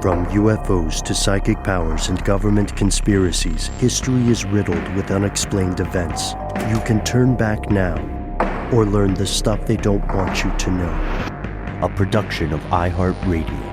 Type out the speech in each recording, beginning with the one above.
From UFOs to psychic powers and government conspiracies, history is riddled with unexplained events. You can turn back now or learn the stuff they don't want you to know. A production of iHeartRadio.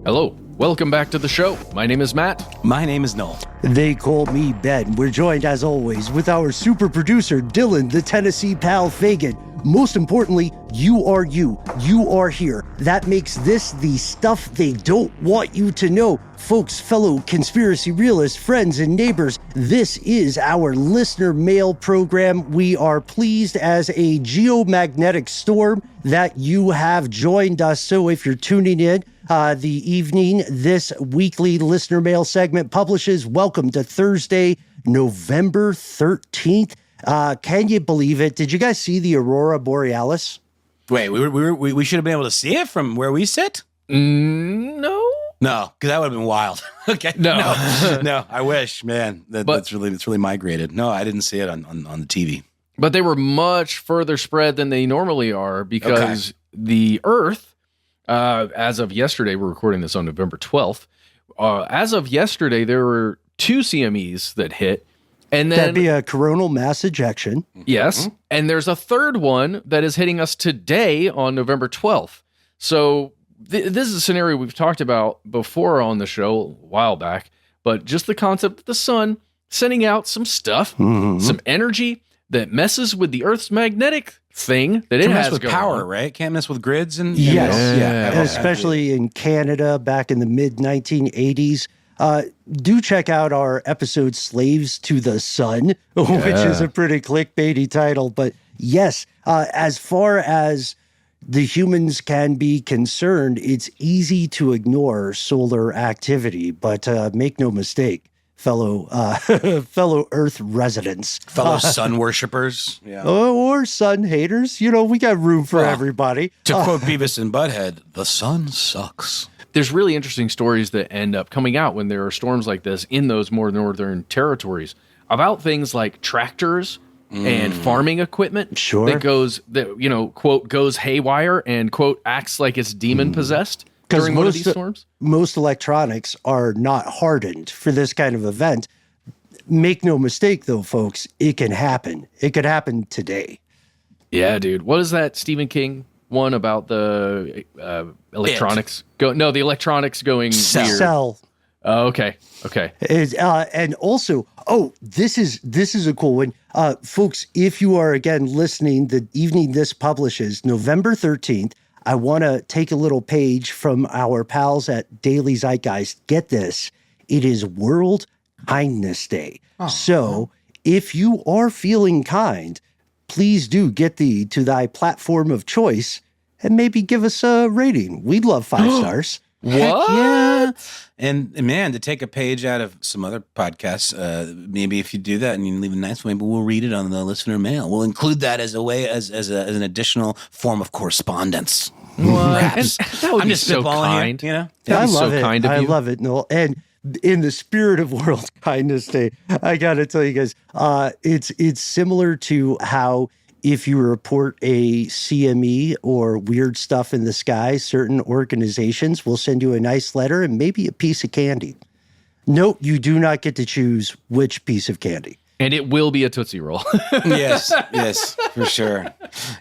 Hello, welcome back to the show. My name is Matt. My name is Noel. They call me Ben. We're joined, as always, with our super producer, Dylan, the Tennessee pal Fagan. Most importantly, you are you. You are here. That makes this the stuff they don't want you to know. Folks, fellow conspiracy realists, friends, and neighbors, this is our listener mail program. We are pleased as a geomagnetic storm that you have joined us. So if you're tuning in, the evening this weekly listener mail segment publishes. Welcome to Thursday, November 13th. Can you believe it? Did you guys see the Aurora Borealis? Wait, we should have been able to see it from where we sit? No, because that would have been wild. Okay, no, I wish, man. That's really migrated. No, I didn't see it on the TV. But they were much further spread than they normally are because the Earth, as of yesterday, we're recording this on November 12th. As of yesterday, there were 2 CMEs that hit. And then, that'd be a coronal mass ejection. Yes. And there's a third one that is hitting us today on November 12th. So this is a scenario we've talked about before on the show a while back, but just the concept of the sun sending out some stuff, some energy that messes with the Earth's magnetic thing that it has with going power, on. right? Can't mess with grids and Yes. yeah. Especially in Canada back in the mid-1980s. Do check out our episode Slaves to the Sun, which is a pretty clickbaity title. But yes, as far as the humans can be concerned, it's easy to ignore solar activity. But make no mistake, fellow Earth residents. Fellow sun worshippers. Yeah. Or sun haters. You know, we got room for everybody. To quote Beavis and Butthead, the sun sucks. There's really interesting stories that end up coming out when there are storms like this in those more northern territories about things like tractors and farming equipment that goes, quote, goes haywire and, quote, acts like it's demon possessed during one of these storms. Most electronics are not hardened for this kind of event. Make no mistake, though, folks, it can happen. It could happen today. Yeah, dude. What is that Stephen King one about the electronics? The electronics going weird. Cell. Oh, okay. And also, this is a cool one. Folks, if you are, again, listening the evening this publishes, November 13th, I want to take a little page from our pals at Daily Zeitgeist. Get this. It is World Kindness Day. So if you are feeling kind, please do get thee to thy platform of choice and maybe give us a rating. We'd love 5 stars. What? Yeah. And man, to take a page out of some other podcasts, maybe if you do that and you leave a nice one, maybe we'll read it on the listener mail. We'll include that as a way, as an additional form of correspondence. Perhaps. That would I'm be just so spitballing kind. Here, you know? That'd I be love so it. kind of I you. love it, Noel. And in the spirit of World Kindness Day, I got to tell you guys, it's similar to how if you report a CME or weird stuff in the sky, certain organizations will send you a nice letter and maybe a piece of candy. Note, you do not get to choose which piece of candy. And it will be a Tootsie Roll. Yes, for sure.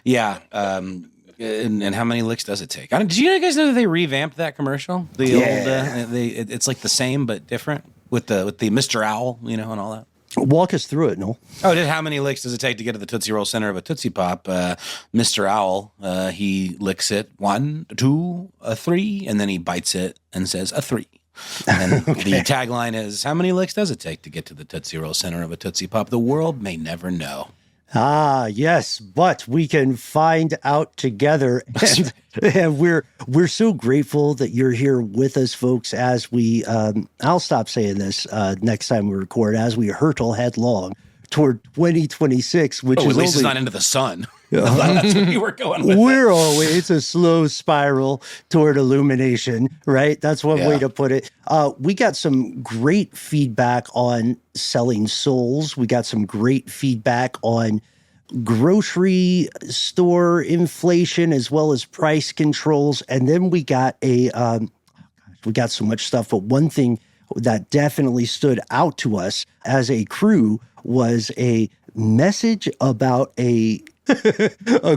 Yeah. And how many licks does it take? Did you guys know that they revamped that commercial? The old, it's like the same but different with the Mr. Owl, and all that. Walk us through it, Noel. How many licks does it take to get to the Tootsie Roll center of a Tootsie Pop? Mr. Owl, he licks it 1, 2, 3, and then he bites it and says a 3. And then the tagline is, how many licks does it take to get to the Tootsie Roll center of a Tootsie Pop? The world may never know. Ah, yes, but we can find out together. And we're so grateful that you're here with us, folks, as we, I'll stop saying this next time we record, as we hurtle headlong toward 2026, which is at least only, it's not into the sun. That's what you were going with. It's a slow spiral toward illumination, right? That's one way to put it. We got some great feedback on selling souls. We got some great feedback on grocery store inflation as well as price controls. And then we got we got so much stuff, but one thing that definitely stood out to us as a crew was a message about a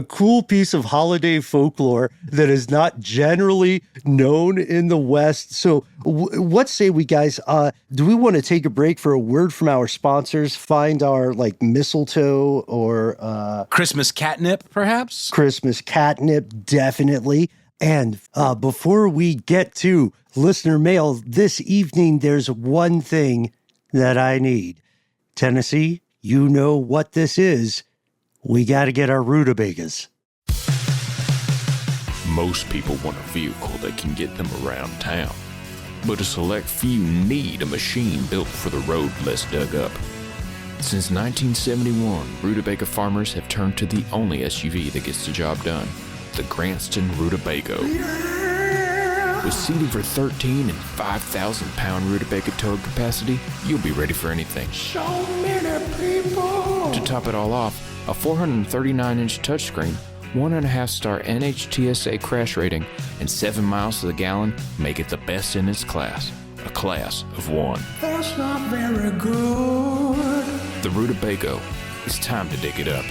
cool piece of holiday folklore that is not generally known in the West. So what say we, guys? Do we want to take a break for a word from our sponsors, find our mistletoe or Christmas catnip, perhaps? Christmas catnip, definitely. And before we get to listener mail this evening, there's one thing that I need. Tennessee, you know what this is. We got to get our rutabagas. Most people want a vehicle that can get them around town, but a select few need a machine built for the road less dug up. Since 1971, rutabaga farmers have turned to the only SUV that gets the job done, the Granston Rutabago. With seating for 13 and 5,000-pound rutabaga towing capacity, you'll be ready for anything. So many people! To top it all off, a 439-inch touchscreen, 1.5-star NHTSA crash rating, and 7 miles to the gallon make it the best in its class. A class of one. That's not very good. The Rutabago. It's time to dig it up.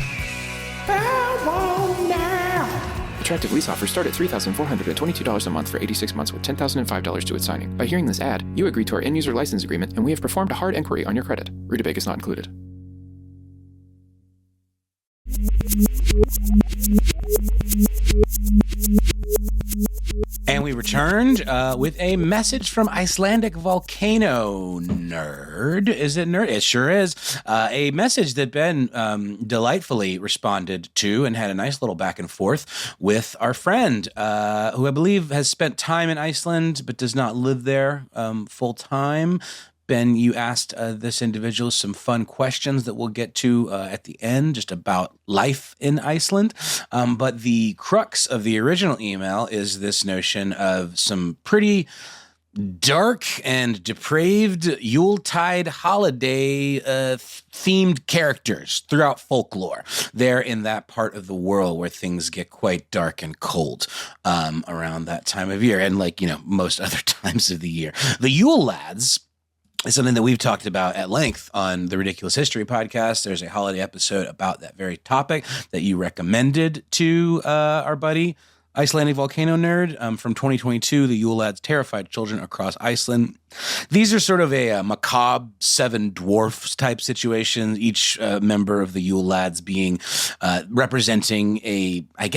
Attractive lease offers start at $3,422 a month for 86 months with $10,005 to its signing. By hearing this ad, you agree to our end-user license agreement, and we have performed a hard inquiry on your credit. Rutabaga is not included. And we returned with a message from Icelandic Volcano Nerd. Is it nerd? It sure is. A message that Ben delightfully responded to and had a nice little back and forth with our friend, who I believe has spent time in Iceland but does not live there full time. Ben, you asked this individual some fun questions that we'll get to at the end, just about life in Iceland. But the crux of the original email is this notion of some pretty dark and depraved Yuletide holiday themed characters throughout folklore there in that part of the world where things get quite dark and cold around that time of year. And most other times of the year, the Yule Lads is something that we've talked about at length on the Ridiculous History podcast. There's a holiday episode about that very topic that you recommended to our buddy, Icelandic Volcano Nerd, from 2022, the Yule Lads terrified children across Iceland. These are sort of a macabre seven dwarfs type situation, each member of the Yule Lads being representing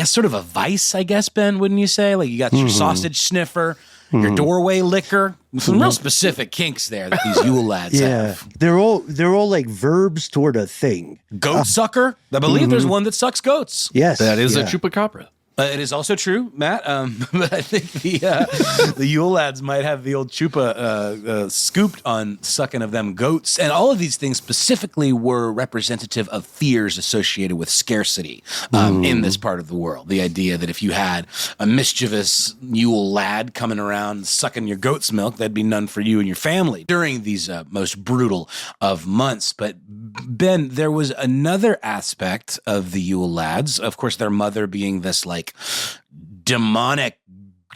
sort of a vice, Ben, wouldn't you say? Like you got your sausage sniffer, your doorway licker. Some real specific kinks there that these Yule Lads have. They're all like verbs toward a thing. Goat sucker. I believe there's one that sucks goats. Yes. That is a chupacabra. It is also true, Matt, but I think the Yule Lads might have the old chupa scooped on sucking of them goats. And all of these things specifically were representative of fears associated with scarcity in this part of the world. The idea that if you had a mischievous Yule Lad coming around sucking your goat's milk, that'd be none for you and your family during these most brutal of months. But Ben, there was another aspect of the Yule Lads, of course, their mother being this demonic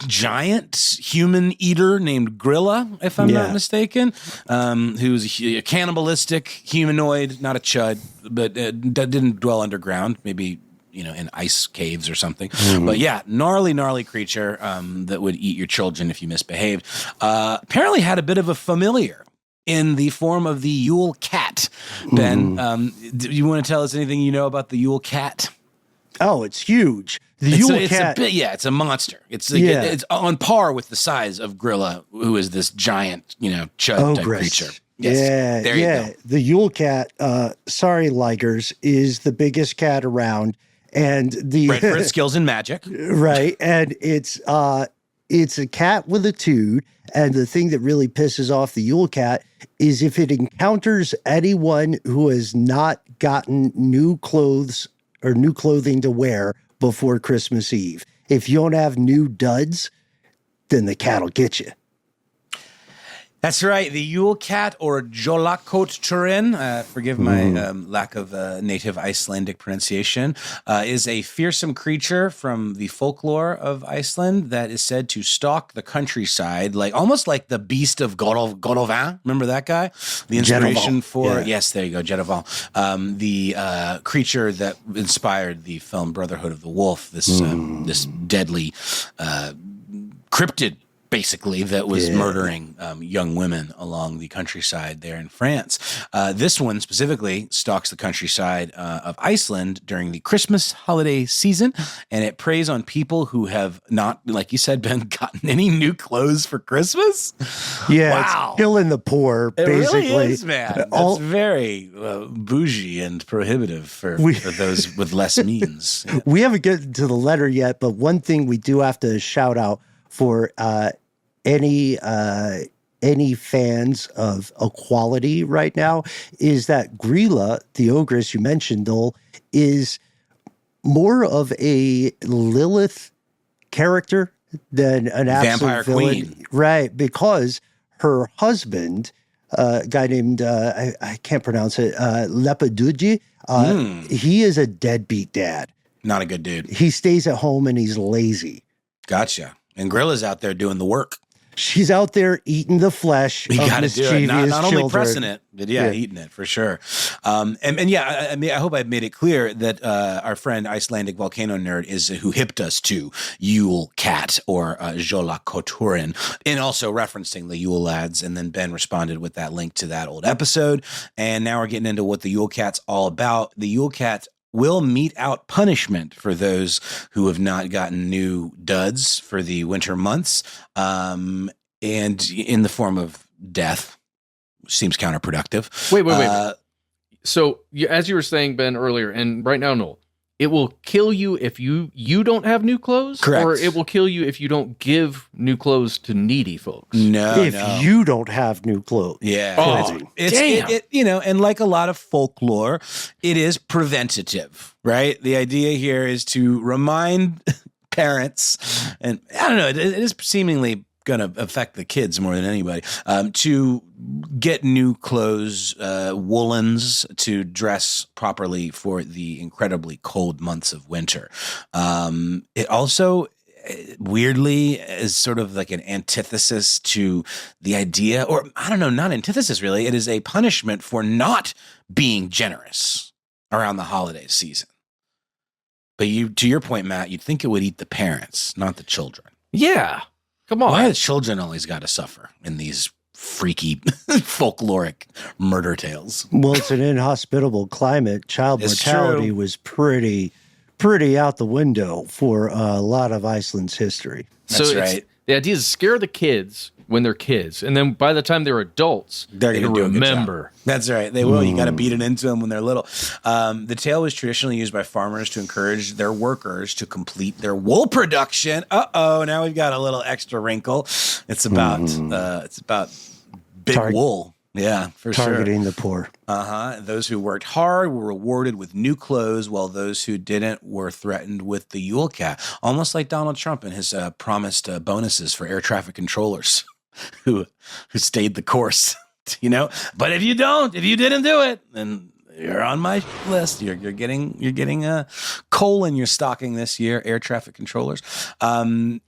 giant human eater named Grilla, if I'm not mistaken, who's a cannibalistic humanoid, not a chud, but that didn't dwell underground, maybe in ice caves or something. But gnarly creature that would eat your children if you misbehaved. Apparently had a bit of a familiar in the form of the Yule cat. Ben, do you want to tell us anything you know about the Yule cat? Oh, it's huge. The Yule cat. It's a monster. It's it's on par with the size of Grilla, who is this giant, chud type creature. Yes. There you go. The Yule cat, sorry, Ligers, is the biggest cat around. And bred for its skills in magic. Right. And it's a cat with a toot. And the thing that really pisses off the Yule cat is if it encounters anyone who has not gotten new clothes or new clothing to wear before Christmas Eve. If you don't have new duds, then the cat will get you. That's right. The Yule cat, or Jólakötturinn, forgive my lack of native Icelandic pronunciation, is a fearsome creature from the folklore of Iceland that is said to stalk the countryside, almost like the beast of Godovin. Remember that guy? The inspiration yes, there you go, Jedovin. The creature that inspired the film Brotherhood of the Wolf. This deadly cryptid, basically, that was murdering young women along the countryside there in France. This one specifically stalks the countryside of Iceland during the Christmas holiday season, and it preys on people who have not, like you said, Ben, gotten any new clothes for Christmas. Yeah, wow. It's killing the poor, basically. It really is, man. That's very bougie and prohibitive for those with less means. Yeah. We haven't gotten to the letter yet, but one thing we do have to shout out for any fans of equality right now is that Grilla, the ogress you mentioned, Noel, is more of a Lilith character than an absolute vampire villain. queen. Right, because her husband, a guy named, I can't pronounce it, Lepaduji, he is a deadbeat dad. Not a good dude. He stays at home and he's lazy. Gotcha. And Grilla's out there doing the work. She's out there eating the flesh. You of got to do it. Not only children. pressing it, but eating it for sure. I hope I've made it clear that our friend Icelandic Volcano Nerd is who hipped us to Yule Cat, or Jólakötturinn, and also referencing the Yule Lads. And then Ben responded with that link to that old episode. And now we're getting into what the Yule Cat's all about. The Yule Cat will mete out punishment for those who have not gotten new duds for the winter months, and in the form of death. Seems counterproductive. Wait. So as you were saying, Ben, earlier, and right now, Noel, it will kill you if you don't have new clothes? Correct. Or it will kill you if you don't give new clothes to needy folks? No, if you don't have new clothes. Yeah. Oh, damn. And like a lot of folklore, it is preventative, right? The idea here is to remind parents, and I don't know, it is seemingly going to affect the kids more than anybody, to get new clothes, woolens, to dress properly for the incredibly cold months of winter. It also weirdly is sort of like an antithesis to the idea, or I don't know, not antithesis really. It is a punishment for not being generous around the holiday season. But to your point, Matt, you'd think it would eat the parents, not the children. Yeah. Come on. Why are the children always got to suffer in these freaky folkloric murder tales? Well, it's an inhospitable climate. Child mortality was pretty out the window for a lot of Iceland's history. That's right. The idea is scare the kids when they're kids, and then by the time they're adults, they're going to remember. That's right. They will. You got to beat it into them when they're little. The tale was traditionally used by farmers to encourage their workers to complete their wool production. Now we've got a little extra wrinkle. It's about big wool. Yeah, for targeting the poor. Those who worked hard were rewarded with new clothes, while those who didn't were threatened with the Yule Cat. Almost like Donald Trump and his promised bonuses for air traffic controllers who stayed the course. But if you didn't do it, then you're on my list. You're getting a coal in your stocking this year, air traffic controllers.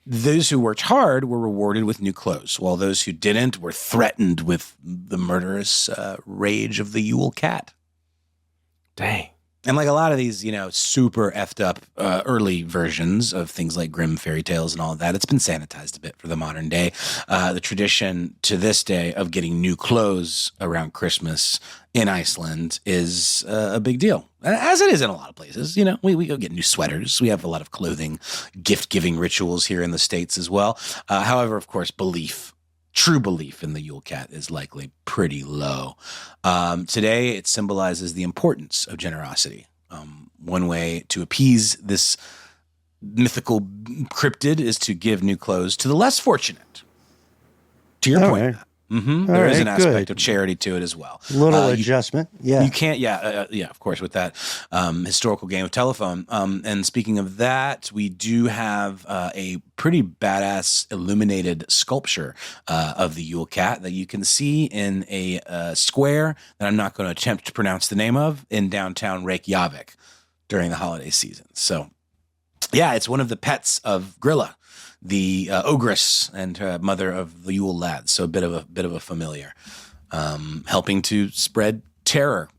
Those who worked hard were rewarded with new clothes, while those who didn't were threatened with the murderous rage of the Yule Cat. Dang. And like a lot of these, super effed up early versions of things like Grimm fairy tales and all of that, it's been sanitized a bit for the modern day. The tradition to this day of getting new clothes around Christmas in Iceland is a big deal, as it is in a lot of places. We go get new sweaters. We have a lot of clothing, gift-giving rituals here in the States as well. However, of course, true belief in the Yule Cat is likely pretty low. Today, it symbolizes the importance of generosity. One way to appease this mythical cryptid is to give new clothes to the less fortunate. To your point, There is right, an aspect good. of charity to it as well. Little adjustment. Yeah. You can't, of course, with that historical game of telephone. And speaking of that, we do have a pretty badass illuminated sculpture of the Yule Cat that you can see in a square that I'm not going to attempt to pronounce the name of in downtown Reykjavik during the holiday season. So, yeah, it's one of the pets of Grilla, the ogress and mother of the Yule Lads. So a bit of a familiar, helping to spread terror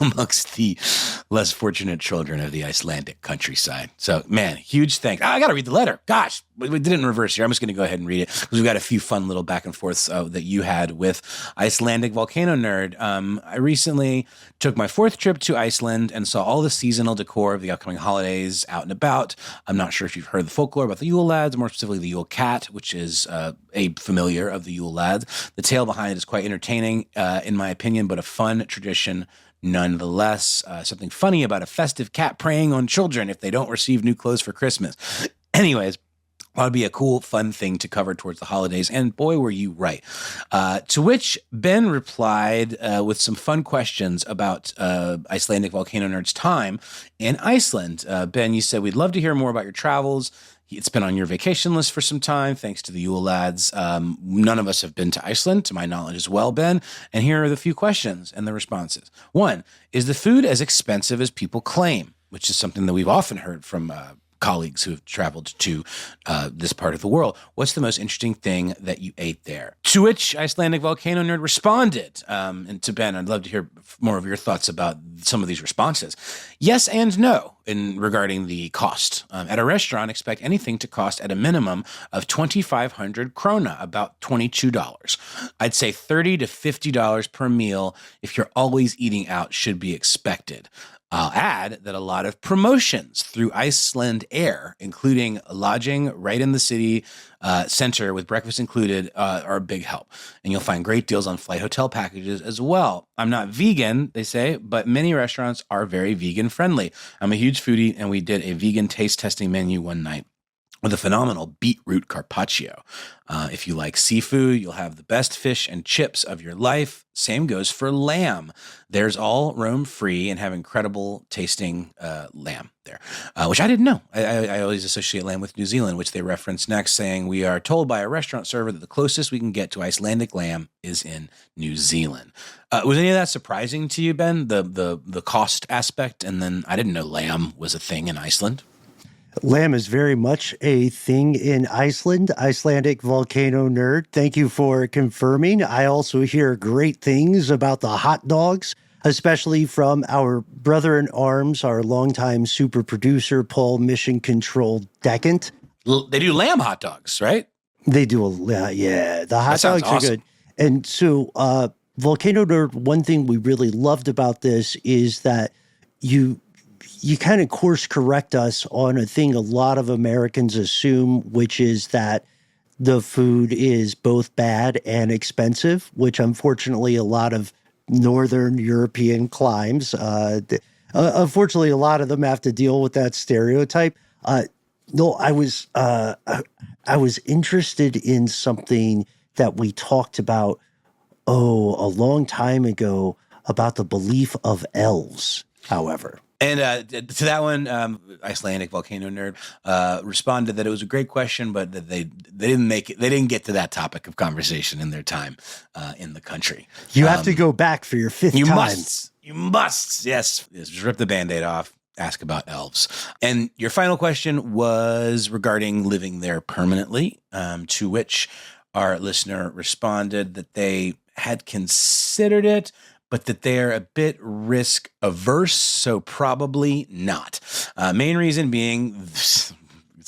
amongst the less fortunate children of the Icelandic countryside. So, man, huge thanks. I got to read the letter. Gosh, we did it in reverse here. I'm just going to go ahead and read it because we've got a few fun little back and forths that you had with Icelandic Volcano Nerd. I recently took my 4th trip to Iceland and saw all the seasonal decor of the upcoming holidays out and about. I'm not sure if you've heard the folklore about the Yule Lads, more specifically the Yule Cat, which is a familiar of the Yule Lads. The tale behind it is quite entertaining, in my opinion, but a fun tradition nonetheless. Something funny about a festive cat preying on children if they don't receive new clothes for Christmas. Anyways, that would be a cool, fun thing to cover towards the holidays. And boy, were you right. To which Ben replied with some fun questions about Icelandic Volcano Nerd's time in Iceland. Ben, you said, we'd love to hear more about your travels. It's been on your vacation list for some time, thanks to the Yule Lads. None of us have been to Iceland, to my knowledge as well, Ben. And here are the few questions and the responses. 1, is the food as expensive as people claim? Which is something that we've often heard from colleagues who have traveled to this part of the world. What's the most interesting thing that you ate there? To which Icelandic Volcano Nerd responded, and to Ben, I'd love to hear more of your thoughts about some of these responses. Yes and no regarding the cost. At a restaurant, expect anything to cost at a minimum of 2,500 krona, about $22. I'd say $30 to $50 per meal if you're always eating out should be expected. I'll add that a lot of promotions through Iceland Air, including lodging right in the city center with breakfast included, are a big help. And you'll find great deals on flight hotel packages as well. I'm not vegan, they say, but many restaurants are very vegan friendly. I'm a huge foodie, and we did a vegan taste testing menu one night with a phenomenal beetroot carpaccio. If you like seafood, you'll have the best fish and chips of your life. Same goes for lamb. There's all roam free and have incredible tasting lamb there, which I didn't know. I always associate lamb with New Zealand, which they reference next, saying, we are told by a restaurant server that the closest we can get to Icelandic lamb is in New Zealand. Was any of that surprising to you, Ben, the cost aspect? And then I didn't know lamb was a thing in Iceland. Lamb is very much a thing in Iceland. Icelandic Volcano Nerd, thank you for confirming. I also hear great things about the hot dogs, especially from our brother-in-arms, our longtime super producer, Paul Mission Control Decant. They do lamb hot dogs, right? They do, yeah. The hot dogs are good. And so, Volcano Nerd, one thing we really loved about this is that you kind of course correct us on a thing a lot of Americans assume, which is that the food is both bad and expensive, which unfortunately a lot of Northern European climes, unfortunately a lot of them have to deal with that stereotype. No, I was interested in something that we talked about, a long time ago, about the belief of elves, however. And to that one, Icelandic Volcano Nerd responded that it was a great question, but that they didn't make it. They didn't get to that topic of conversation in their time in the country. You have to go back for your 5th time. You must. Yes. Just rip the Band-Aid off. Ask about elves. And your final question was regarding living there permanently, to which our listener responded that they had considered it, but that they're a bit risk averse, so probably not. Main reason being, this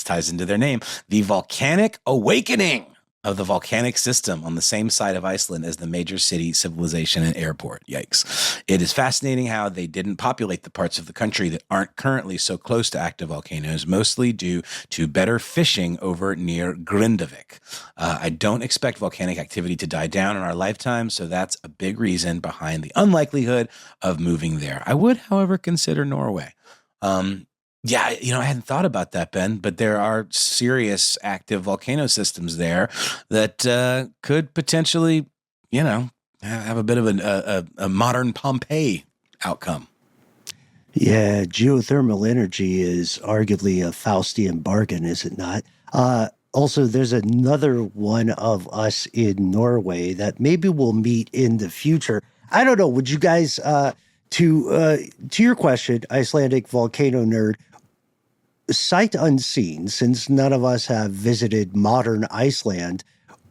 ties into their name, the volcanic awakening of the volcanic system on the same side of Iceland as the major city, civilization, and airport. Yikes. It is fascinating how they didn't populate the parts of the country that aren't currently so close to active volcanoes, mostly due to better fishing over near Grindavik. I don't expect volcanic activity to die down in our lifetime, so that's a big reason behind the unlikelihood of moving there. I would, however, consider Norway. Yeah, I hadn't thought about that, Ben, but there are serious active volcano systems there that could potentially have a bit of a modern Pompeii outcome. Yeah, geothermal energy is arguably a Faustian bargain, is it not? Also, there's another one of us in Norway that maybe we'll meet in the future. I don't know. Would you guys, to your question, Icelandic Volcano Nerd, sight unseen, since none of us have visited modern Iceland,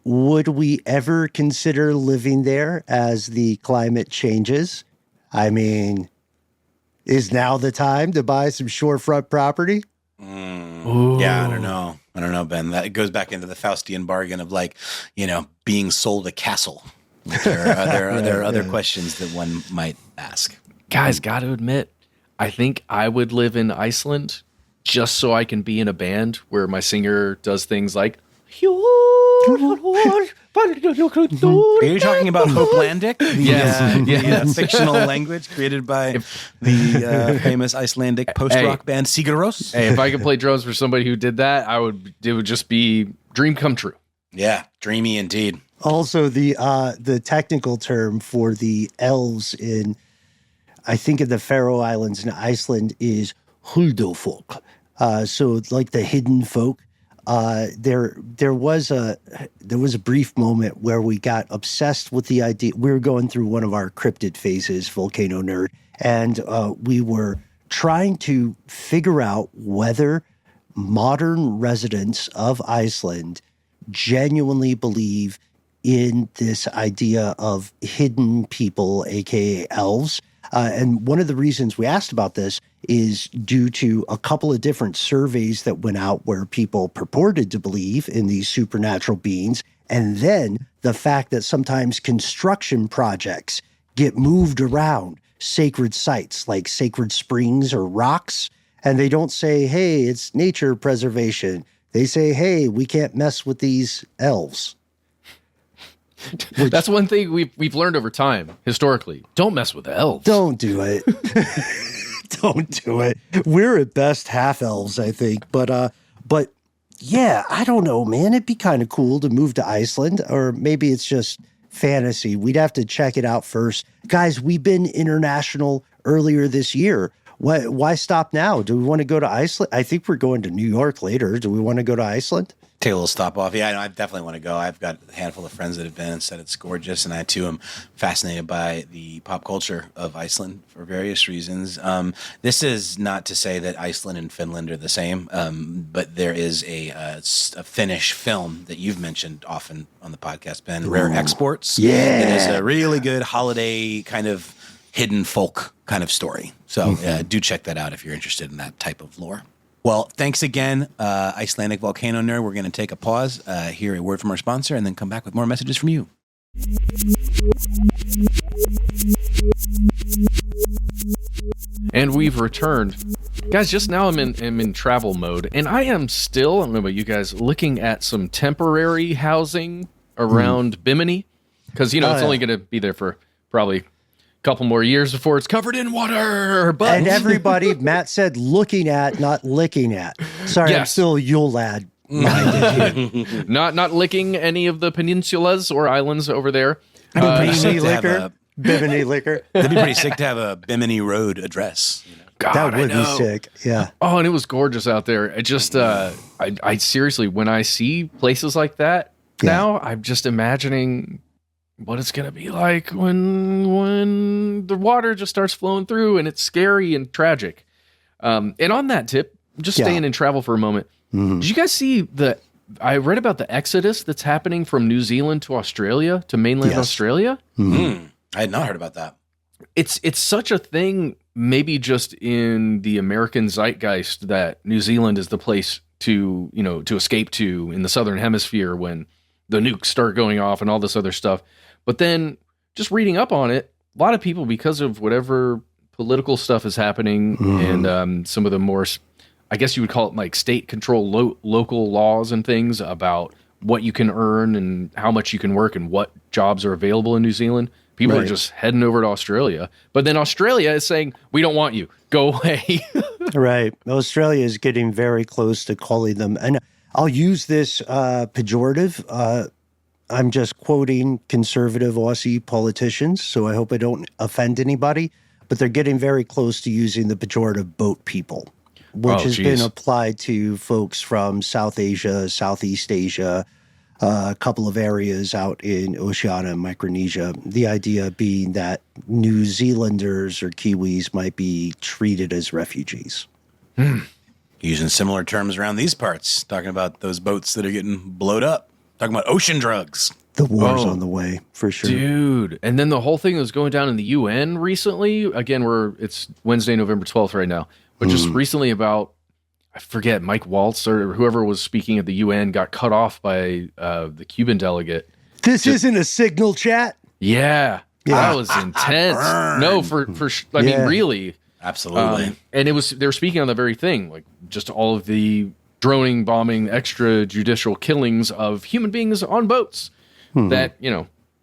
would we ever consider living there as the climate changes? I mean, is now the time to buy some shorefront property? Yeah, I don't know, Ben. That goes back into the Faustian bargain of being sold a castle. There are other questions that one might ask. Guys, got to admit, I think I would live in Iceland just so I can be in a band where my singer does things like. Are you talking about Hopelandic? Yes. Fictional language created by the famous Icelandic post-rock band Sigur. Hey, if I could play drums for somebody who did that, it would just be dream come true. Yeah, dreamy indeed. Also, the technical term for the elves in, I think, in the Faroe Islands in Iceland is huldufolk. So like the hidden folk. There was a brief moment where we got obsessed with the idea. We were going through one of our cryptid phases, Volcano Nerd, and we were trying to figure out whether modern residents of Iceland genuinely believe in this idea of hidden people, aka elves. And one of the reasons we asked about this is due to a couple of different surveys that went out where people purported to believe in these supernatural beings. And then the fact that sometimes construction projects get moved around sacred sites like sacred springs or rocks. And they don't say, hey, it's nature preservation. They say, hey, we can't mess with these elves. That's one thing we've learned over time, historically. Don't mess with the elves. Don't do it. Don't do it. We're at best half elves, I think. But yeah, I don't know, man. It'd be kind of cool to move to Iceland, or maybe it's just fantasy. We'd have to check it out first. Guys, we've been international earlier this year. Why stop now? Do we want to go to Iceland? I think we're going to New York later. Do we want to go to Iceland? Take a little stop off. Yeah, I definitely want to go. I've got a handful of friends that have been and said it's gorgeous, and I too am fascinated by the pop culture of Iceland for various reasons. This is not to say that Iceland and Finland are the same, but there is a Finnish film that you've mentioned often on the podcast, Ben, Rare Exports. Yeah. It is a really good holiday kind of hidden folk kind of story. So do check that out if you're interested in that type of lore. Well, thanks again, Icelandic Volcano Nerd. We're going to take a pause, hear a word from our sponsor, and then come back with more messages from you. And we've returned. Guys, just now I'm in travel mode, and I am still, I don't know about you guys, looking at some temporary housing around Bimini, because, it's only going to be there for probably couple more years before it's covered in water. But and everybody, Matt said, looking at, not licking at. Sorry, I'm still Yule Lad minded here. Not licking any of the peninsulas or islands over there. Bimini liquor. Bimini liquor. That'd be pretty sick to have a Bimini Road address. God, that would be sick. Yeah. Oh, and it was gorgeous out there. It just, I seriously, when I see places like that now, I'm just imagining what it's going to be like when the water just starts flowing through, and it's scary and tragic. And on that tip, just staying in travel for a moment. Did you guys see I read about the exodus that's happening from New Zealand to Australia, to mainland Australia? I had not heard about that. It's such a thing, maybe just in the American zeitgeist, that New Zealand is the place to escape to in the Southern Hemisphere when the nukes start going off and all this other stuff. But then just reading up on it, a lot of people, because of whatever political stuff is happening and some of the more, I guess you would call it like state control, local laws and things about what you can earn and how much you can work and what jobs are available in New Zealand. People are just heading over to Australia. But then Australia is saying, we don't want you. Go away. Right. Australia is getting very close to calling them. And I'll use this pejorative. I'm just quoting conservative Aussie politicians, so I hope I don't offend anybody, but they're getting very close to using the pejorative boat people, which has been applied to folks from South Asia, Southeast Asia, a couple of areas out in Oceania and Micronesia. The idea being that New Zealanders or Kiwis might be treated as refugees. Using similar terms around these parts, talking about those boats that are getting blowed up, talking about ocean drugs. The war's on the way, for sure. Dude. And then the whole thing was going down in the UN recently. Again, it's Wednesday, November 12th right now. But just recently about, I forget, Mike Waltz or whoever was speaking at the UN got cut off by the Cuban delegate. This isn't a signal chat? Yeah. That was intense. No, I mean, really. Absolutely. And they were speaking on the very thing, like just all of the droning, bombing, extrajudicial killings of human beings on boats that,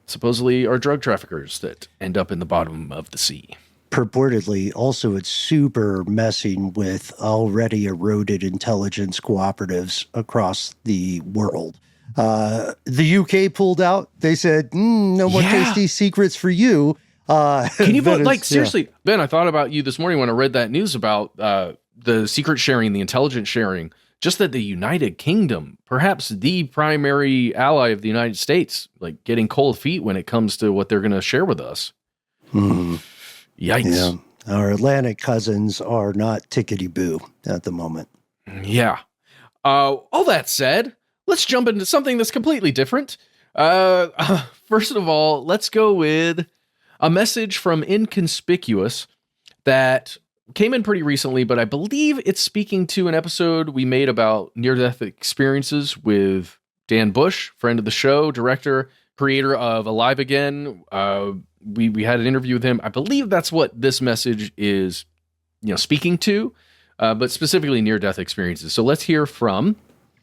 supposedly are drug traffickers that end up in the bottom of the sea. Purportedly, also, it's super messing with already eroded intelligence cooperatives across the world. The UK pulled out. They said, no more tasty secrets for you. Can you seriously, Ben, I thought about you this morning when I read that news about the secret sharing, the intelligence sharing, just that the United Kingdom, perhaps the primary ally of the United States, like getting cold feet when it comes to what they're going to share with us. Yikes. Yeah. Our Atlantic cousins are not tickety-boo at the moment. Yeah. All that said, let's jump into something that's completely different. First of all, let's go with a message from Inconspicuous that came in pretty recently, but I believe it's speaking to an episode we made about near-death experiences with Dan Bush, friend of the show, director, creator of Alive Again. We had an interview with him. I believe that's what this message is, speaking to, but specifically near-death experiences. So let's hear from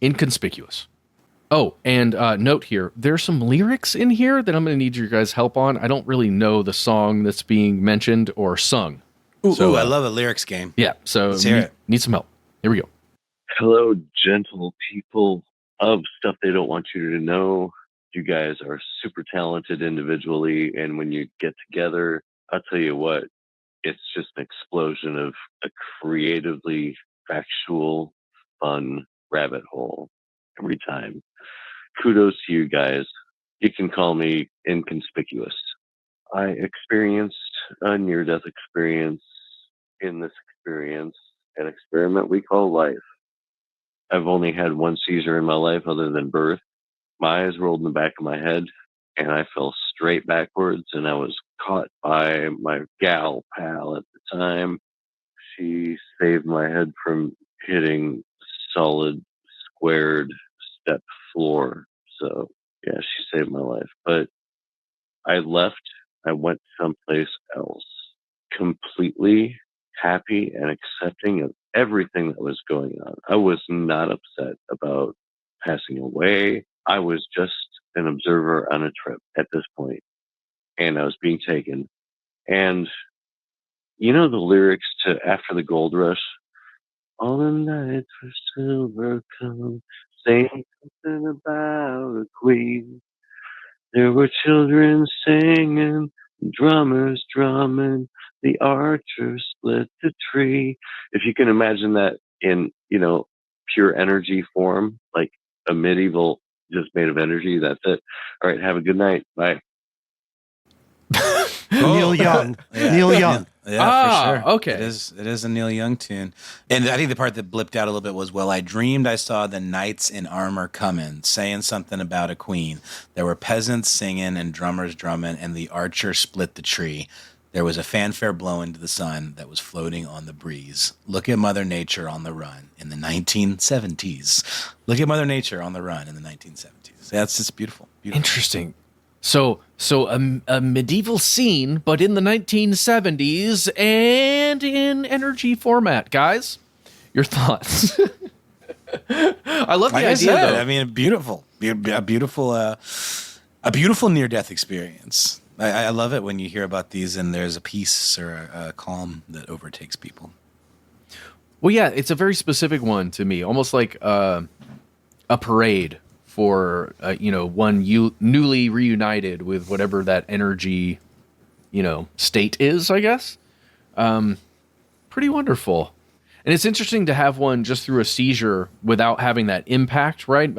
Inconspicuous. Oh, and note here, there's some lyrics in here that I'm going to need your guys' help on. I don't really know the song that's being mentioned or sung. Ooh, I love a lyrics game. Yeah, so need some help. Here we go. Hello, gentle people of stuff they don't want you to know. You guys are super talented individually, and when you get together, I'll tell you what, it's just an explosion of a creatively factual, fun rabbit hole every time. Kudos to you guys. You can call me Inconspicuous. I experienced a near-death experience in this experience, an experiment we call life. I've only had one seizure in my life other than birth. My eyes rolled in the back of my head, and I fell straight backwards, and I was caught by my gal pal at the time. She saved my head from hitting solid, squared step floor. So, yeah, she saved my life. But I left. I went someplace else, completely happy and accepting of everything that was going on. I was not upset about passing away. I was just an observer on a trip at this point, and I was being taken. And you know the lyrics to After the Gold Rush? All the nights were silver come, saying something about a queen. There were children singing, drummers drumming, the archer split the tree. If you can imagine that in, pure energy form, like a medieval just made of energy, that's it. All right, have a good night. Bye. Neil Young. Neil Young. Yeah, for sure. Okay. It is a Neil Young tune. And I think the part that blipped out a little bit was, well, I dreamed I saw the knights in armor coming, saying something about a queen. There were peasants singing and drummers drumming, and the archer split the tree. There was a fanfare blowing to the sun that was floating on the breeze. Look at Mother Nature on the run in the 1970s. Look at Mother Nature on the run in the 1970s. That's just beautiful. Interesting. So a medieval scene, but in the 1970s and in energy format. Guys, your thoughts? I love the idea, though. I mean, a beautiful near-death experience. I love it when you hear about these and there's a peace or a calm that overtakes people. Well, yeah, it's a very specific one to me, almost like a parade for one newly reunited with whatever that energy state is, I guess. Pretty wonderful. And it's interesting to have one just through a seizure without having that impact, right?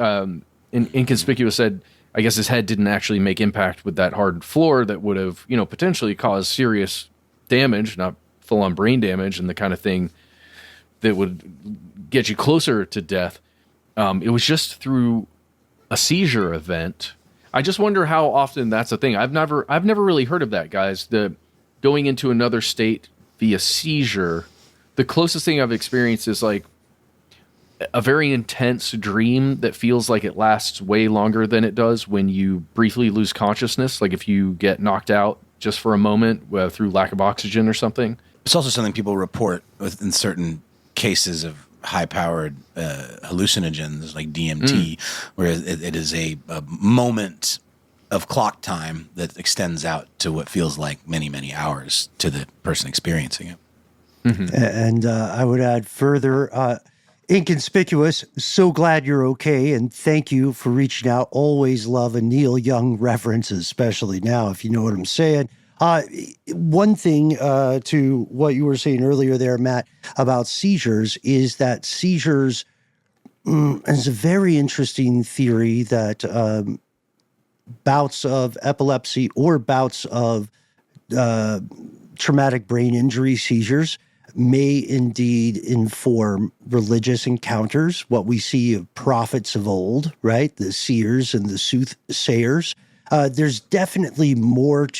Inconspicuous said, I guess his head didn't actually make impact with that hard floor that would have, potentially caused serious damage, not full-on brain damage and the kind of thing that would get you closer to death. It was just through a seizure event. I just wonder how often that's a thing. I've never really heard of that, guys. The going into another state via seizure. The closest thing I've experienced is like a very intense dream that feels like it lasts way longer than it does when you briefly lose consciousness. Like if you get knocked out just for a moment through lack of oxygen or something. It's also something people report in certain cases of high-powered hallucinogens like DMT, where it is a moment of clock time that extends out to what feels like many, many hours to the person experiencing it. Mm-hmm. And I would add further, Inconspicuous, so glad you're okay, and thank you for reaching out. Always love a Neil Young reference, especially now, if you know what I'm saying. One thing to what you were saying earlier there, Matt, about seizures is that seizures is a very interesting theory that bouts of epilepsy or bouts of traumatic brain injury seizures may indeed inform religious encounters, what we see of prophets of old, right? The seers and the soothsayers. There's definitely more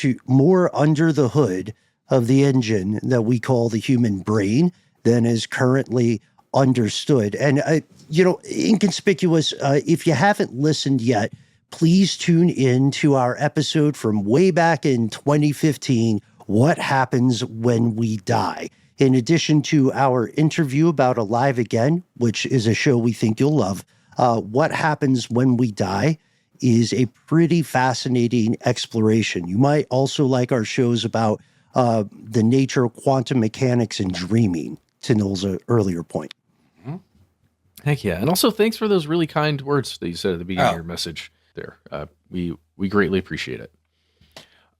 under the hood of the engine that we call the human brain than is currently understood. And, Inconspicuous, if you haven't listened yet, please tune in to our episode from way back in 2015, What Happens When We Die. In addition to our interview about Alive Again, which is a show we think you'll love, What Happens When We Die is a pretty fascinating exploration. You might also like our shows about the nature of quantum mechanics and dreaming, to Noel's earlier point. Heck yeah. And also thanks for those really kind words that you said at the beginning of your message there. We greatly appreciate it.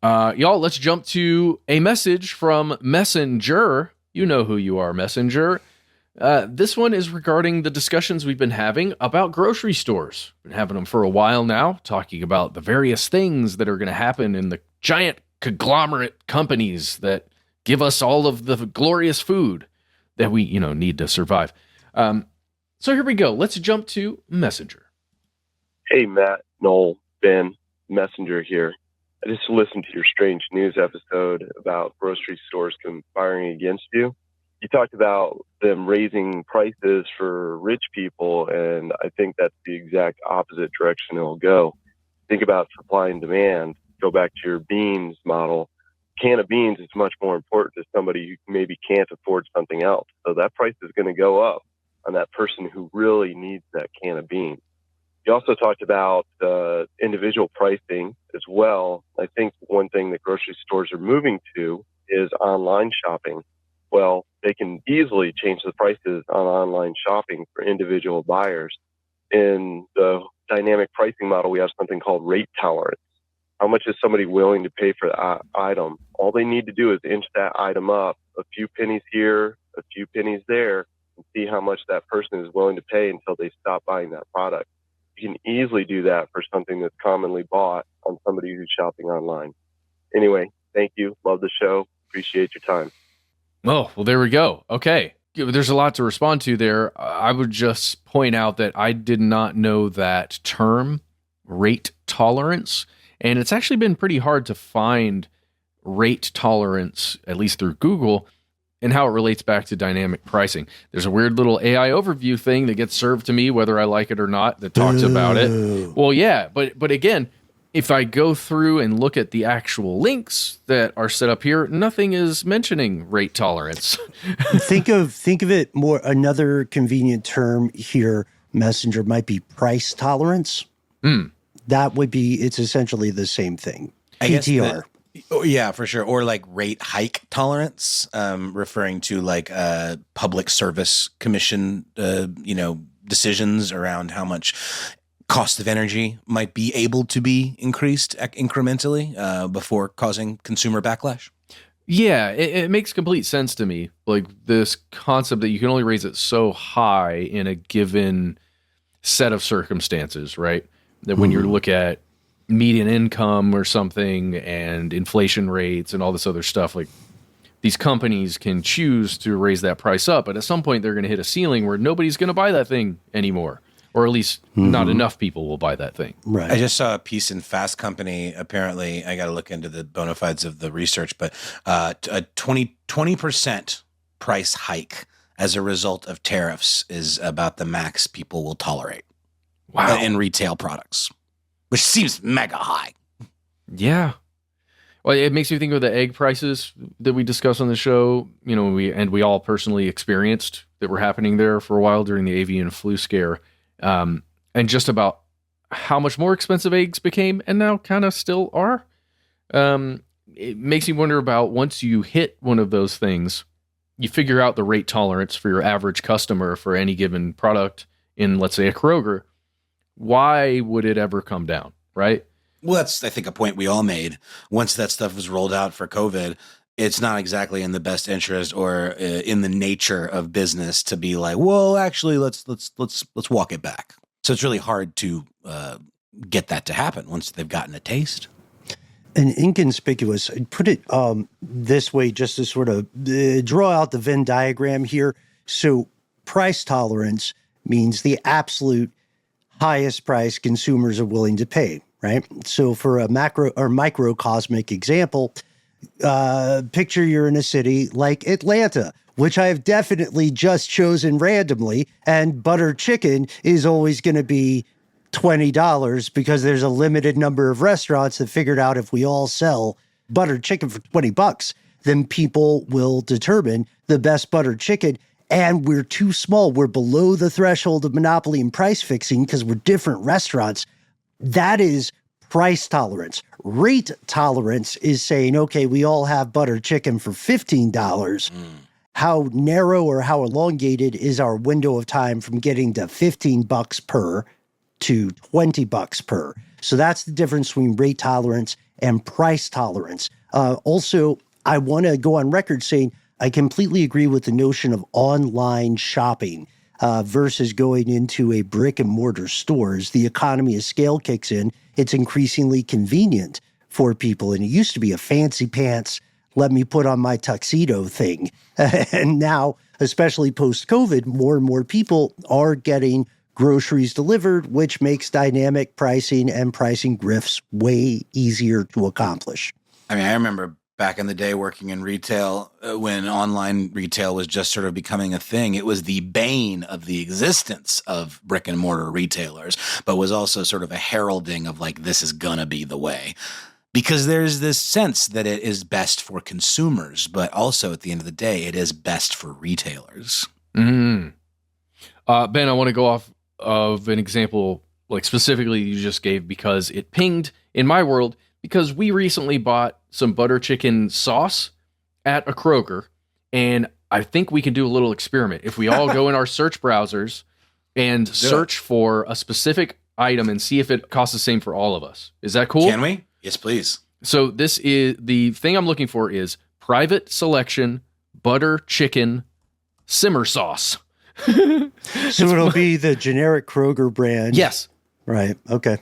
Y'all, let's jump to a message from Messenger. You know who you are, Messenger. This one is regarding the discussions we've been having about grocery stores. Been having them for a while now, talking about the various things that are going to happen in the giant conglomerate companies that give us all of the glorious food that we, need to survive. So here we go. Let's jump to Messenger. Hey, Matt, Noel, Ben, Messenger here. I just listened to your strange news episode about grocery stores conspiring against you. You talked about them raising prices for rich people, and I think that's the exact opposite direction it'll go. Think about supply and demand. Go back to your beans model. A can of beans is much more important to somebody who maybe can't afford something else. So that price is going to go up on that person who really needs that can of beans. You also talked about individual pricing as well. I think one thing that grocery stores are moving to is online shopping. Well, they can easily change the prices on online shopping for individual buyers. In the dynamic pricing model, we have something called rate tolerance. How much is somebody willing to pay for the item? All they need to do is inch that item up a few pennies here, a few pennies there, and see how much that person is willing to pay until they stop buying that product. You can easily do that for something that's commonly bought on somebody who's shopping online. Anyway, thank you. Love the show. Appreciate your time. Oh, well, there we go. Okay. There's a lot to respond to there. I would just point out that I did not know that term, rate tolerance. And it's actually been pretty hard to find rate tolerance, at least through Google, and how it relates back to dynamic pricing. There's a weird little AI overview thing that gets served to me, whether I like it or not, that talks about it. Well, yeah, but again, if I go through and look at the actual links that are set up here, nothing is mentioning rate tolerance. think of it more. Another convenient term here, Messenger, might be price tolerance. That would be. It's essentially the same thing. PTR. Yeah, for sure. Or like rate hike tolerance, referring to like public service commission, decisions around how much cost of energy might be able to be increased incrementally before causing consumer backlash? Yeah, it makes complete sense to me. Like this concept that you can only raise it so high in a given set of circumstances, right? That when you look at median income or something and inflation rates and all this other stuff, like these companies can choose to raise that price up, but at some point they're going to hit a ceiling where nobody's going to buy that thing anymore. Or at least not enough people will buy that thing. Right. I just saw a piece in Fast Company. Apparently, I got to look into the bona fides of the research, but a 20% price hike as a result of tariffs is about the max people will tolerate. Wow. In retail products, which seems mega high. Yeah. Well, it makes me think of the egg prices that we discussed on the show. You know, we all personally experienced that were happening there for a while during the avian flu scare. And just about how much more expensive eggs became and now kind of still are. It makes me wonder about once you hit one of those things, you figure out the rate tolerance for your average customer for any given product in, let's say, a Kroger. Why would it ever come down, right? Well, that's, I think, a point we all made. Once that stuff was rolled out for COVID, it's not exactly in the best interest or in the nature of business to be like, well, actually, let's walk it back. So it's really hard to get that to happen once they've gotten a taste. And Inconspicuous, I'd put it this way, just to sort of draw out the Venn diagram here. So price tolerance means the absolute highest price consumers are willing to pay, right? So for a macro or microcosmic example, picture you're in a city like Atlanta, which I have definitely just chosen randomly, and butter chicken is always going to be $20 because there's a limited number of restaurants that figured out if we all sell butter chicken for $20, then people will determine the best butter chicken. And we're too small. We're below the threshold of monopoly and price fixing because we're different restaurants. That is price tolerance. Rate tolerance is saying, okay, we all have butter chicken for $15. How narrow or how elongated is our window of time from getting to $15 per to $20 per? So that's the difference between rate tolerance and price tolerance. Also, I want to go on record saying I completely agree with the notion of online shopping versus going into a brick and mortar stores. The economy of scale kicks in. It's increasingly convenient for people. And it used to be a fancy pants, let me put on my tuxedo thing. And now, especially post-COVID, more and more people are getting groceries delivered, which makes dynamic pricing and pricing grifts way easier to accomplish. I mean, I remember back in the day working in retail, when online retail was just sort of becoming a thing, it was the bane of the existence of brick and mortar retailers, but was also sort of a heralding of like, this is going to be the way. Because there's this sense that it is best for consumers, but also at the end of the day, it is best for retailers. Ben, I want to go off of an example, like specifically you just gave, because it pinged in my world, because we recently bought some butter chicken sauce at a Kroger, and I think we can do a little experiment. If we all go in our search browsers and search for a specific item and see if it costs the same for all of us. Is that cool? Can we? Yes, please. So this is the thing I'm looking for is private selection butter chicken simmer sauce. So it'll be the generic Kroger brand. Yes. Right. Okay.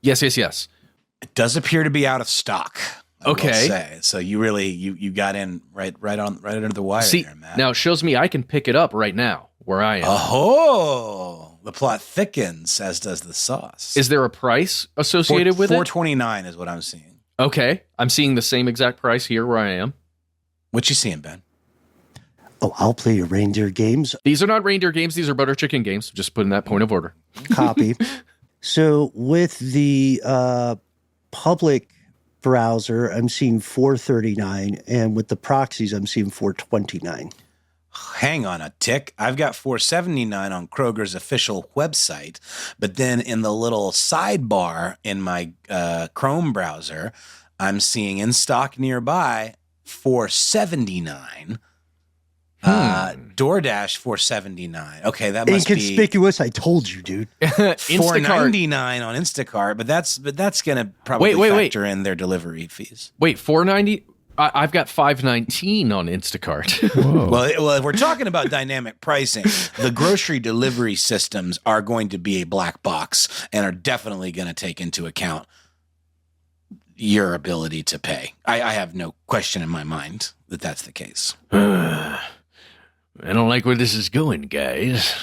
Yes. It does appear to be out of stock. I Okay. will say. So you really you got in right under the wire See, there, Matt. now it shows me I can pick it up right now where I am. Oh, the plot thickens, as does the sauce. Is there a price associated with it? $4.29 is what I'm seeing. Okay. I'm seeing the same exact price here where I am. What you seeing, Ben? Oh, I'll play your reindeer games. These are not reindeer games. These are butter chicken games. Just putting that point of order. Copy. So with the public browser, I'm seeing $4.39, and with the proxies, I'm seeing $4.29. Hang on a tick. I've got $4.79 on Kroger's official website, but then in the little sidebar in my Chrome browser, I'm seeing in stock nearby $4.79. DoorDash $4.79. Okay, that must Inconspicuous. I told you, dude. be $4.99 on Instacart, but that's gonna probably factor in their delivery fees. Wait, $4.90? I've got $5.19 on Instacart. Well, if we're talking about dynamic pricing, the grocery delivery systems are going to be a black box and are definitely going to take into account your ability to pay. I have no question in my mind that that's the case. I don't like where this is going, guys.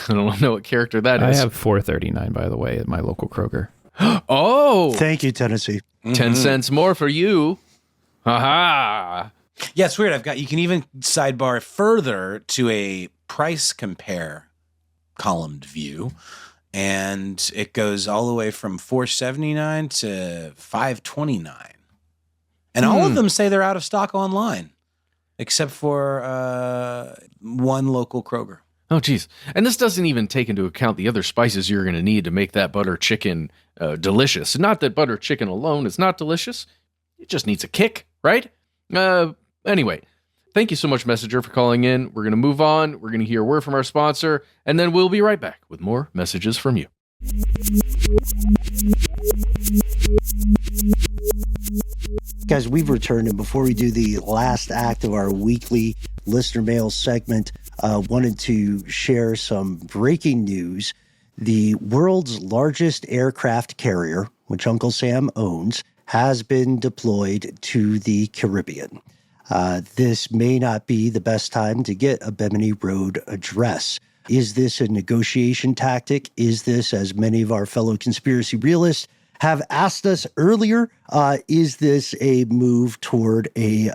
I don't know what character that is. I have $4.39, by the way, at my local Kroger. Oh! Thank you, Tennessee. 10 cents more for you. Ha-ha! Yeah, it's weird. You can even sidebar further to a price compare columned view, and it goes all the way from $4.79 to $5.29. And all of them say they're out of stock online, except for one local Kroger. Oh, geez. And this doesn't even take into account the other spices you're going to need to make that butter chicken delicious. Not that butter chicken alone is not delicious. It just needs a kick, right? Anyway, thank you so much, Messenger, for calling in. We're going to move on. We're going to hear a word from our sponsor, and then we'll be right back with more messages from you. Guys, we've returned, and before we do the last act of our weekly listener mail segment, wanted to share some breaking news. The world's largest aircraft carrier, which Uncle Sam owns, has been deployed to the Caribbean. This may not be the best time to get a Bimini Road address. Is this a negotiation tactic? Is this, as many of our fellow conspiracy realists have asked us earlier, is this a move toward a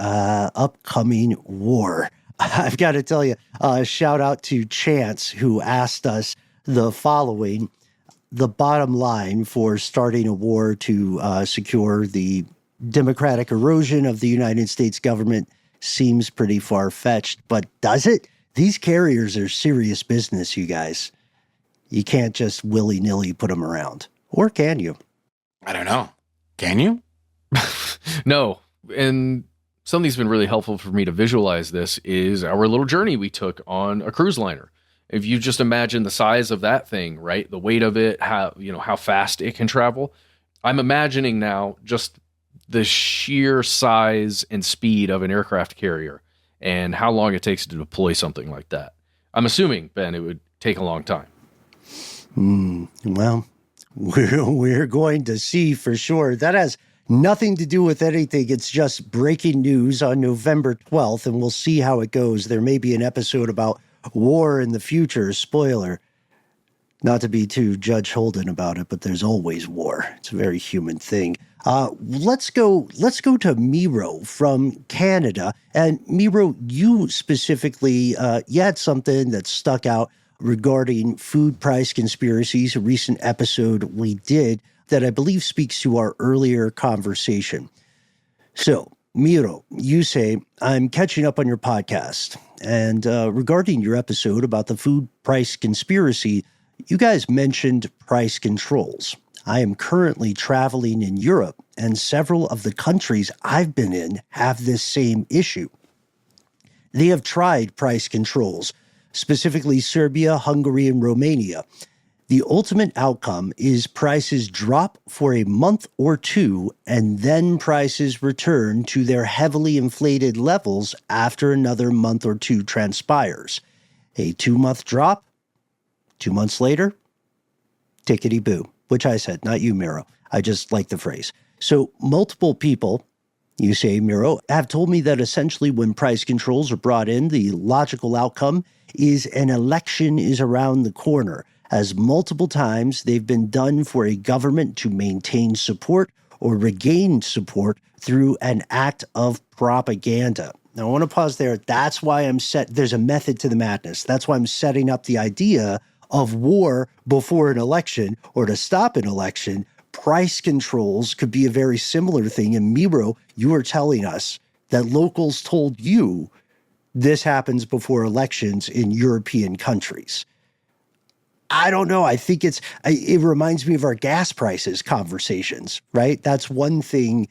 upcoming war? I've got to tell you, shout out to Chance, who asked us the following. The bottom line for starting a war to secure the democratic erosion of the United States government seems pretty far-fetched, but does it? These carriers are serious business, you guys. You can't just willy-nilly put them around. Or can you? I don't know. Can you? No. And something's been really helpful for me to visualize this is our little journey we took on a cruise liner. If you just imagine the size of that thing, right? The weight of it, how fast it can travel. I'm imagining now just the sheer size and speed of an aircraft carrier and how long it takes to deploy something like that. I'm assuming, Ben, it would take a long time. Well, we're going to see for sure. That has nothing to do with anything. It's just breaking news on November 12th, and we'll see how it goes. There may be an episode about war in the future. Spoiler. Not to be too Judge Holden about it, but there's always war. It's a very human thing. Let's go to Miro from Canada. And Miro, you specifically, you had something that stuck out regarding food price conspiracies, a recent episode we did that I believe speaks to our earlier conversation. So, Miro, you say, I'm catching up on your podcast. And regarding your episode about the food price conspiracy, you guys mentioned price controls. I am currently traveling in Europe, and several of the countries I've been in have this same issue. They have tried price controls, specifically Serbia, Hungary, and Romania. The ultimate outcome is prices drop for a month or two, and then prices return to their heavily inflated levels after another month or two transpires. A 2-month drop, 2 months later, tickety-boo, which I said, not you, Miro. I just like the phrase. So multiple people, you say, Miro, have told me that essentially when price controls are brought in, the logical outcome is an election is around the corner, as multiple times they've been done for a government to maintain support or regain support through an act of propaganda. Now, I want to pause there. That's why there's a method to the madness. That's why I'm setting up the idea of war before an election or to stop an election. Price controls could be a very similar thing. And Miro, you are telling us that locals told you this happens before elections in European countries. I don't know. I think it reminds me of our gas prices conversations, right? That's one thing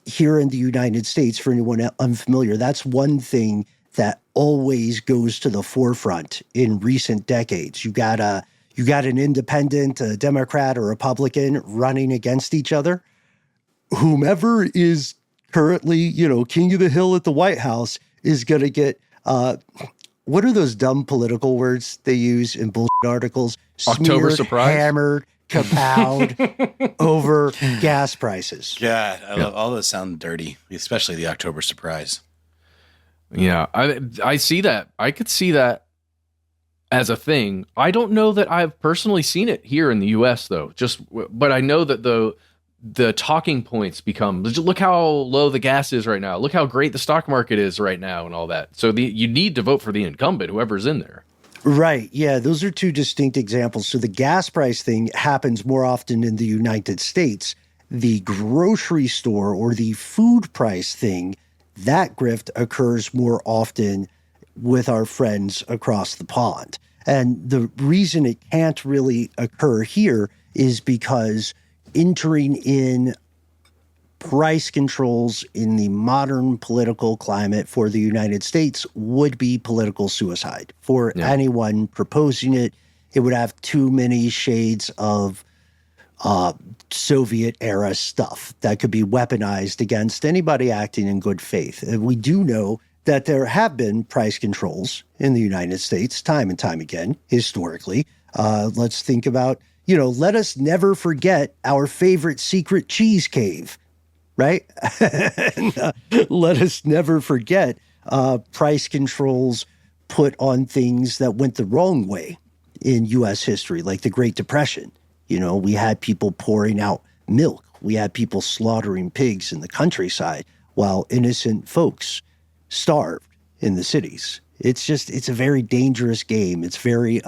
here in the United States, for anyone unfamiliar, that's one thing that always goes to the forefront in recent decades. You got an independent, a Democrat, or Republican running against each other. Whomever is currently, king of the hill at the White House is going to get, what are those dumb political words they use in bullshit articles? October Smeared, surprise? Hammered, kapowed over gas prices. God, I love all those sound dirty, especially the October surprise. Yeah, I see that. I could see that as a thing. I don't know that I've personally seen it here in the U.S. though. But I know that the talking points become, look how low the gas is right now. Look how great the stock market is right now, and all that. So you need to vote for the incumbent, whoever's in there. Right. Yeah, those are two distinct examples. So the gas price thing happens more often in the United States. The grocery store or the food price thing, that grift occurs more often with our friends across the pond. And the reason it can't really occur here is because entering in price controls in the modern political climate for the United States would be political suicide. For anyone proposing it, it would have too many shades of Soviet-era stuff that could be weaponized against anybody acting in good faith. And we do know that there have been price controls in the United States time and time again, historically. Let's think about, let us never forget our favorite secret cheese cave, right? And, let us never forget price controls put on things that went the wrong way in U.S. history, like the Great Depression. We had people pouring out milk. We had people slaughtering pigs in the countryside while innocent folks starved in the cities. It's a very dangerous game. It's very,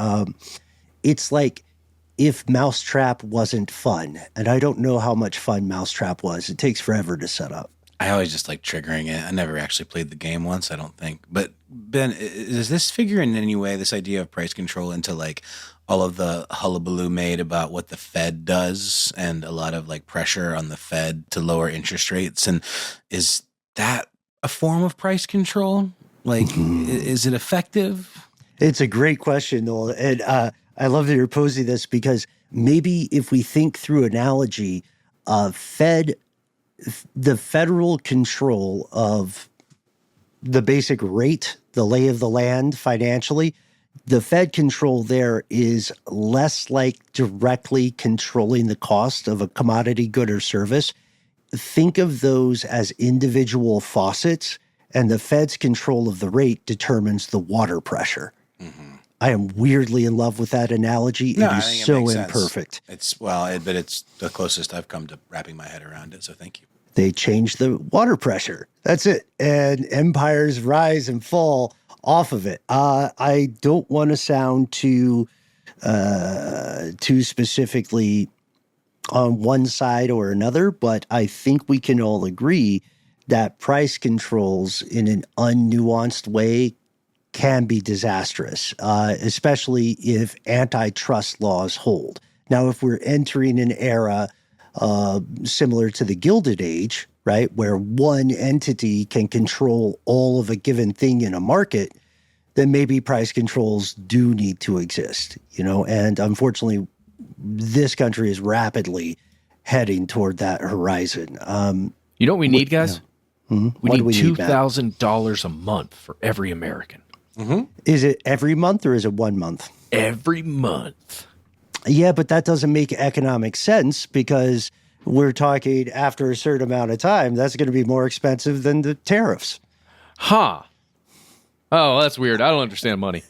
it's like if Mousetrap wasn't fun. And I don't know how much fun Mousetrap was. It takes forever to set up. I always just like triggering it. I never actually played the game once, I don't think. But Ben, does this figure in any way, this idea of price control, into like all of the hullabaloo made about what the Fed does and a lot of like pressure on the Fed to lower interest rates? And is that a form of price control? Like, is it effective? It's a great question, Noel. And I love that you're posing this because maybe if we think through analogy, the federal control of the basic rate, the lay of the land financially, the Fed control there is less like directly controlling the cost of a commodity, good, or service. Think of those as individual faucets, and the Fed's control of the rate determines the water pressure. Mm-hmm. I am weirdly in love with that analogy. It is so imperfect. But it's the closest I've come to wrapping my head around it, so thank you. They change the water pressure. That's it. And empires rise and fall off of it. I don't want to sound too specifically on one side or another, but I think we can all agree that price controls in an unnuanced way can be disastrous, especially if antitrust laws hold. Now, if we're entering an era similar to the Gilded Age, right, where one entity can control all of a given thing in a market, then maybe price controls do need to exist, and unfortunately, this country is rapidly heading toward that horizon. You know what we need, guys? Yeah. We need $2,000 a month for every American. Mm-hmm. Is it every month or is it 1 month? Every month. Yeah, but that doesn't make economic sense because we're talking after a certain amount of time, that's going to be more expensive than the tariffs. Huh. Oh, that's weird. I don't understand money.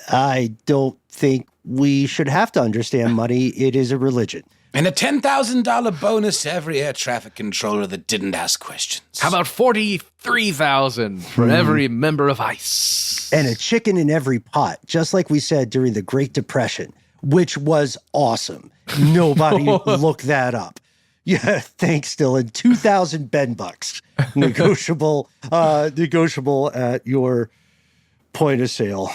I don't think we should have to understand money. It is a religion. And a $10,000 bonus to every air traffic controller that didn't ask questions. How about $43,000 for every member of ICE? And a chicken in every pot, just like we said during the Great Depression, which was awesome. Nobody looked that up. Yeah, thanks, Dylan. 2,000 $2,000 negotiable at your point of sale,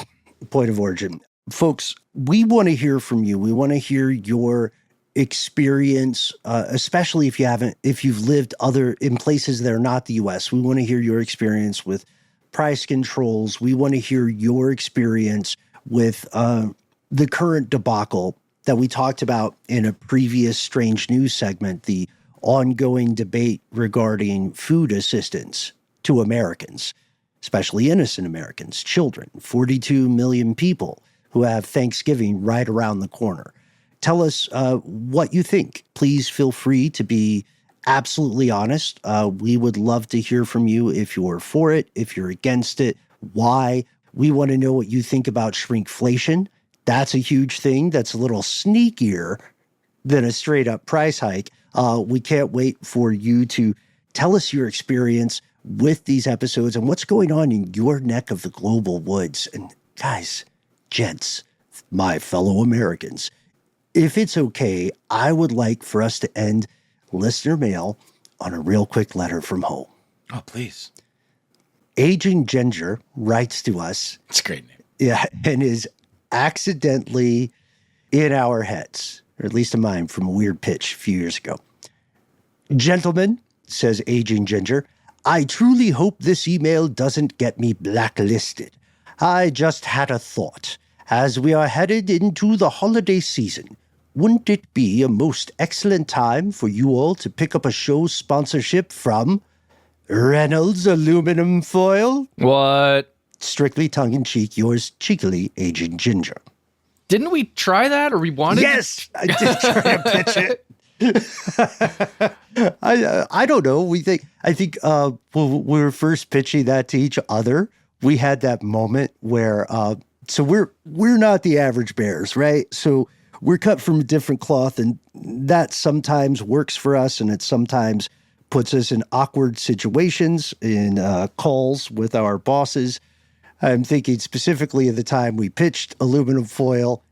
point of origin. Folks, we want to hear from you. We want to hear your experience, especially if you've lived in places that are not the U.S. We want to hear your experience with price controls. We want to hear your experience with the current debacle that we talked about in a previous Strange News segment, the ongoing debate regarding food assistance to Americans, especially innocent Americans, children, 42 million people who have Thanksgiving right around the corner. Tell us what you think. Please feel free to be absolutely honest. We would love to hear from you if you're for it, if you're against it, why. We want to know what you think about shrinkflation. That's a huge thing. That's a little sneakier than a straight up price hike. We can't wait for you to tell us your experience with these episodes and what's going on in your neck of the global woods. And guys, gents, my fellow Americans, if it's okay, I would like for us to end listener mail on a real quick letter from home. Oh, please. Aging Ginger writes to us. It's a great name. Yeah, and is accidentally in our heads, or at least in mine, from a weird pitch a few years ago. Gentlemen, says Aging Ginger, I truly hope this email doesn't get me blacklisted. I just had a thought. As we are headed into the holiday season, wouldn't it be a most excellent time for you all to pick up a show sponsorship from Reynolds Aluminum Foil? What? Strictly tongue-in-cheek, yours cheekily, Aging Ginger. Didn't we try that, or we wanted? Yes, I did try to pitch it. I don't know. I think when we were first pitching that to each other, we had that moment where so we're not the average bears, right? So we're cut from a different cloth, and that sometimes works for us, and it sometimes puts us in awkward situations in calls with our bosses. I'm thinking specifically of the time we pitched aluminum foil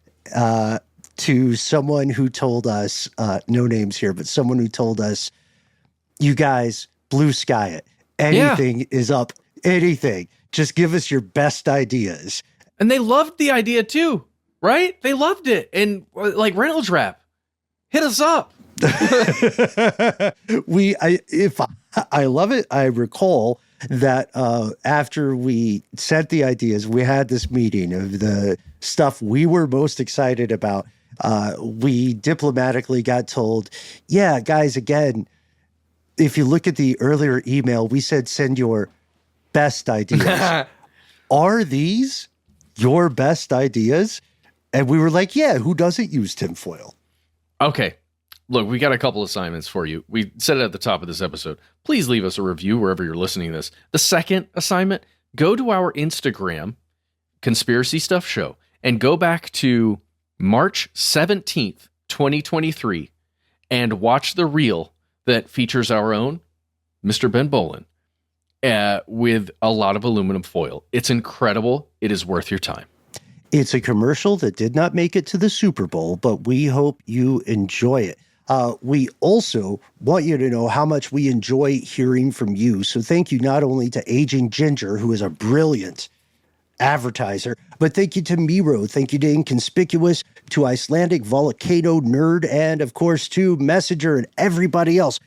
to someone who told us, no names here, but someone who told us, you guys, blue sky it. Anything is up. Anything. Just give us your best ideas. And they loved the idea too, right? They loved it. And like Reynolds Wrap, hit us up. I love it. I recall that after we sent the ideas, we had this meeting of the stuff we were most excited about. We diplomatically got told, yeah, guys, again, if you look at the earlier email, we said send your best ideas. Are these your best ideas? And we were like, yeah, who doesn't use tinfoil? Okay. Look, we got a couple assignments for you. We said it at the top of this episode. Please leave us a review wherever you're listening to this. The second assignment, go to our Instagram, Conspiracy Stuff Show, and go back to March 17th, 2023, and watch the reel that features our own Mr. Ben Bolin with a lot of aluminum foil. It's incredible. It is worth your time. It's a commercial that did not make it to the Super Bowl, but we hope you enjoy it. We also want you to know how much we enjoy hearing from you. So thank you not only to Aging Ginger, who is a brilliant advertiser, but thank you to Miro, thank you to Inconspicuous, to Icelandic Volcano Nerd, and of course to Messenger and everybody else.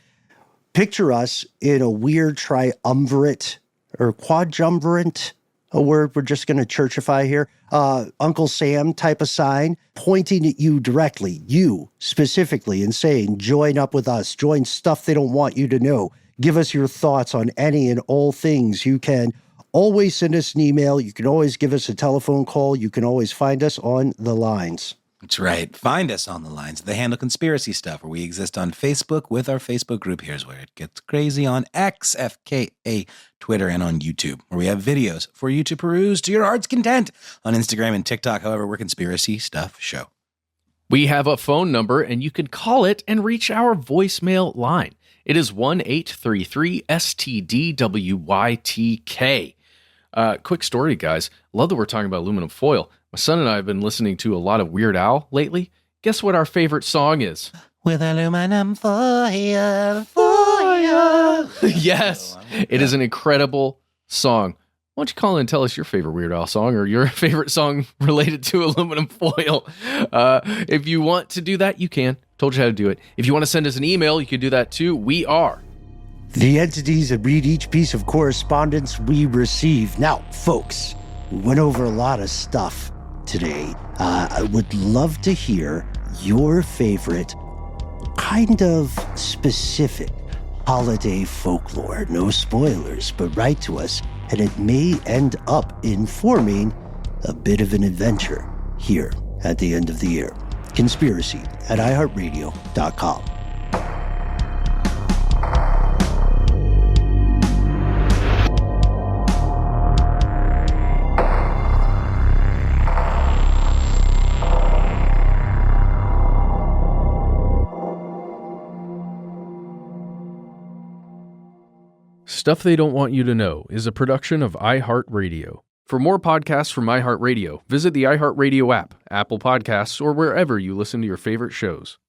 Picture us in a weird triumvirate or quadrumvirate, a word we're just going to churchify here, Uncle Sam type of sign pointing at you directly, you specifically, and saying, join up with us, join stuff they don't want you to know. Give us your thoughts on any and all things. You can always send us an email. You can always give us a telephone call. You can always find us on the lines. That's right. Find us on the lines. The handle Conspiracy Stuff, where we exist on Facebook with our Facebook group. Here's where it gets crazy: on X, FKA, Twitter, and on YouTube, where we have videos for you to peruse to your heart's content. On Instagram and TikTok, however, we're Conspiracy Stuff Show. We have a phone number, and you can call it and reach our voicemail line. It is 1-833-STDWYTK. Quick story, guys. Love that we're talking about aluminum foil. My son and I have been listening to a lot of Weird Al lately. Guess what our favorite song is? With aluminum foil. Yes, it is an incredible song. Why don't you call in and tell us your favorite Weird Al song or your favorite song related to aluminum foil? If you want to do that, you can. Told you how to do it. If you want to send us an email, you can do that too. We are the entities that read each piece of correspondence we receive. Now, folks, we went over a lot of stuff today. I would love to hear your favorite kind of specific holiday folklore. No spoilers, but write to us, and it may end up informing a bit of an adventure here at the end of the year. Conspiracy at iHeartRadio.com. Stuff They Don't Want You to Know is a production of iHeartRadio. For more podcasts from iHeartRadio, visit the iHeartRadio app, Apple Podcasts, or wherever you listen to your favorite shows.